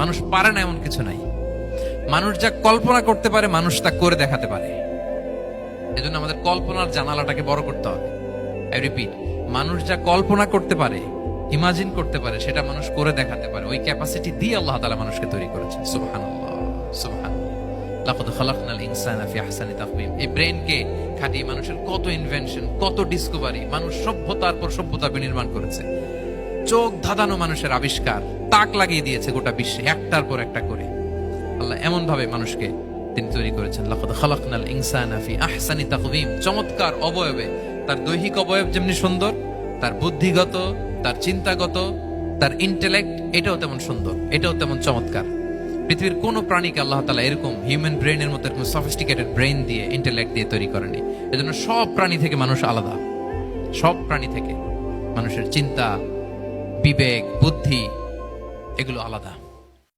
মানুষ পারে না এমন কিছু নাই। মানুষ যা কল্পনা করতে পারে মানুষ তা করে দেখাতে পারে। এজন্য আমাদের কল্পনার জানালাটাকে বড় করতে হবে। আই রিপিট, মানুষ যা কল্পনা করতে পারে, ইমাজিন করতে পারে, সেটা মানুষ করে দেখাতে পারে। ওই ক্যাপাসিটি দিয়ে আল্লাহ তাআলা মানুষকে তৈরি করেছেন। সুবহানাল্লাহ, সুবহানাল্লাহ। লাকাদ খালাকনাল ইনসানা ফি আহসানি তাকওয়িম। এই ব্রেনকে খাটিয়ে মানুষের কত ইনভেনশন, কত ডিসকভারি, মানুষ সভ্যতার পর সভ্যতা বিনির্মাণ করেছে। চোখ ধাঁধানো মানুষের আবিষ্কার তাক লাগিয়ে দিয়েছে গোটা বিশ্বে, একটার পর একটা করে। আল্লাহ এমন ভাবে মানুষকে তিনি তৈরি করেছেন। লাকাদ খালাকনাল ইনসানা ফি আহসানি তাকওয়িম। চমৎকার অবয়বে, তার দৈহিক অবয়ব যেমনি সুন্দর, তার বুদ্ধিগত, তার চিন্তাগত, তার ইন্টেলেক্ট, এটাও তেমন সুন্দর, এটাও তেমন চমৎকার। পৃথিবীর কোন প্রাণীকে আল্লাহ তাআলা এরকম হিউম্যান ব্রেনের মতো এরকম সফিস্টিকেটেড ব্রেন দিয়ে, ইন্টেলেক্ট দিয়ে তৈরি করেনি। এজন্য সব প্রাণী থেকে মানুষ আলাদা। সব প্রাণী থেকে মানুষের চিন্তা, বিবেক, বুদ্ধি এগুলো আলাদা।